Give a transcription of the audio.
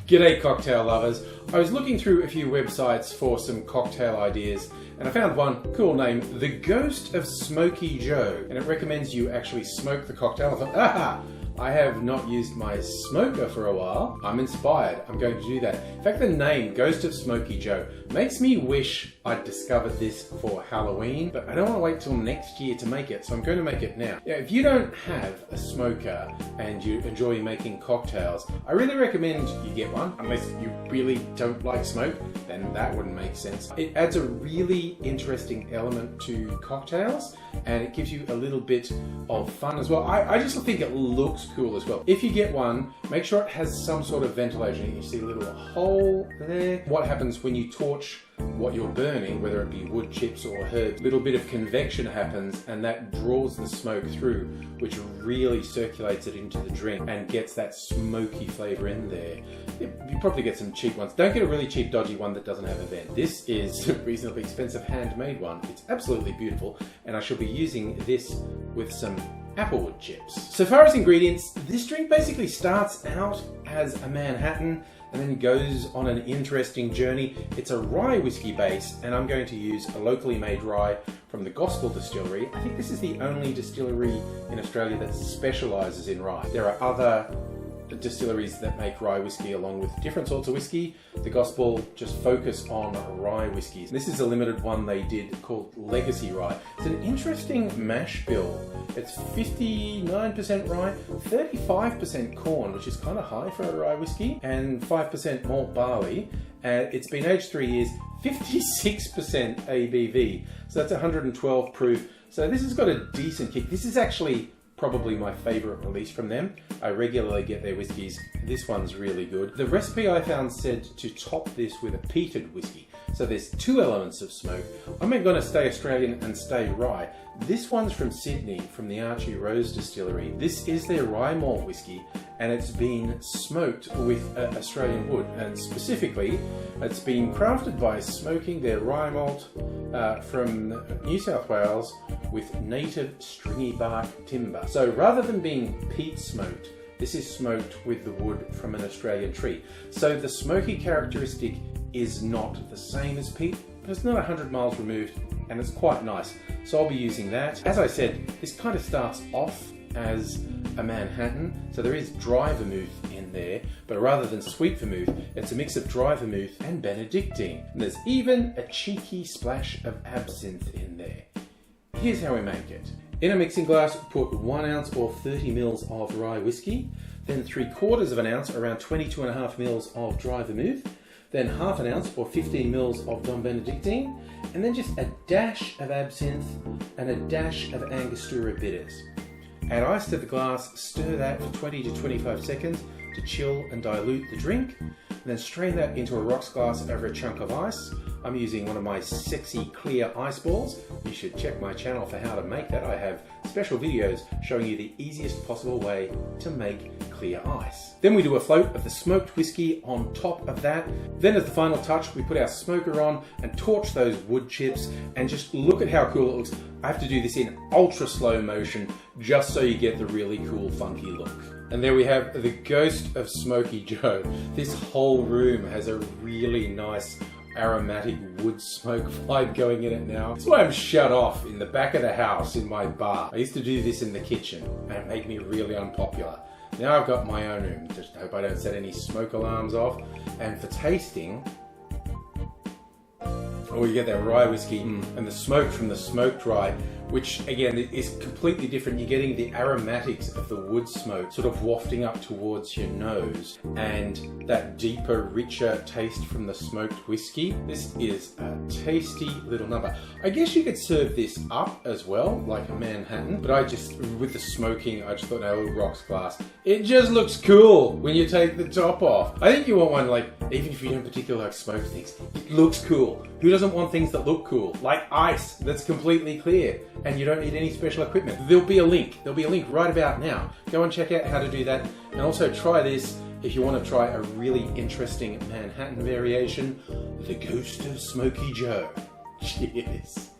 G'day cocktail lovers. I was looking through a few websites for some cocktail ideas and I found one cool named the Ghost of Smoky Joe, and it recommends you actually smoke the cocktail. I thought, aha! I have not used my smoker for a while. I'm inspired. I'm going to do that. In fact, the name Ghost of Smoky Joe makes me wish I'd discovered this for Halloween, but I don't want to wait till next year to make it, so I'm going to make it now. If you don't have a smoker and you enjoy making cocktails, I really recommend you get one, unless you really don't like smoke, then that wouldn't make sense. It adds a really interesting element to cocktails, and it gives you a little bit of fun as well. I just think it looks cool as well. If you get one, make sure it has some sort of ventilation. You see a little hole there. What happens when you torch what you're burning, whether it be wood chips or herbs, a little bit of convection happens and that draws the smoke through, which really circulates it into the drink and gets that smoky flavour in there. You probably get some cheap ones. Don't get a really cheap dodgy one that doesn't have a vent. This is a reasonably expensive handmade one. It's absolutely beautiful, and I shall be using this with some applewood chips. So far as ingredients, this drink basically starts out as a Manhattan and then goes on an interesting journey. It's a rye whiskey base, and I'm going to use a locally made rye from the Gospel Distillery. I think this is the only distillery in Australia that specialises in rye. There are other distilleries that make rye whiskey along with different sorts of whiskey. The Gospel just focus on rye whiskies. This is a limited one they did called Legacy Rye. It's an interesting mash bill. It's 59% rye, 35% corn, which is kind of high for a rye whiskey, and 5% malt barley. And it's been aged 3 years, 56% ABV. So that's 112 proof. So this has got a decent kick. This is actually probably my favourite release from them. I regularly get their whiskies. This one's really good. The recipe I found said to top this with a peated whiskey. So there's two elements of smoke. I'm going to stay Australian and stay rye. This one's from Sydney, from the Archie Rose Distillery. This is their rye malt whiskey, and it's been smoked with Australian wood. And specifically, it's been crafted by smoking their rye malt from New South Wales with native stringy bark timber. So rather than being peat smoked, this is smoked with the wood from an Australian tree. So the smoky characteristic is not the same as peat, but it's not 100 miles removed, and it's quite nice. So I'll be using that. As I said, this kind of starts off as a Manhattan, so there is dry vermouth in there, but rather than sweet vermouth, it's a mix of dry vermouth and benedictine. And there's even a cheeky splash of absinthe in there. Here's how we make it. In a mixing glass, put 1 ounce or 30 mils of rye whiskey, then 3/4 of an ounce, around 22.5 mils of dry vermouth, then 1/2 ounce or 15 mils of Dom Benedictine, and then just a dash of absinthe and a dash of angostura bitters. Add ice to the glass, stir that for 20 to 25 seconds to chill and dilute the drink, and then strain that into a rocks glass over a chunk of ice. I'm using one of my sexy clear ice balls. You should check my channel for how to make that. I have special videos showing you the easiest possible way to make clear ice. Then we do a float of the smoked whiskey on top of that. Then as the final touch, we put our smoker on and torch those wood chips, and just look at how cool it looks. I have to do this in ultra slow motion just so you get the really cool funky look. And there we have the Ghost of Smoky Joe. This whole room has a really nice aromatic wood smoke vibe going in it now. That's why I'm shut off in the back of the house in my bar. I used to do this in the kitchen and it made me really unpopular. Now I've got my own room. Just hope I don't set any smoke alarms off. And for tasting, you get that rye whiskey and the smoke from the smoked rye, which again is completely different. You're getting the aromatics of the wood smoke sort of wafting up towards your nose, and that deeper, richer taste from the smoked whiskey. This is a tasty little number. I guess you could serve this up as well, like a Manhattan, but with the smoking, I just thought, no, a little rocks glass. It just looks cool when you take the top off. I think you want one, like, even if you don't particularly like smoked things, it looks cool. Who doesn't want things that look cool? Like ice that's completely clear, and you don't need any special equipment. There'll be a link right about now. Go and check out how to do that, and also try this if you want to try a really interesting Manhattan variation, the Ghost of Smoky Joe. Cheers.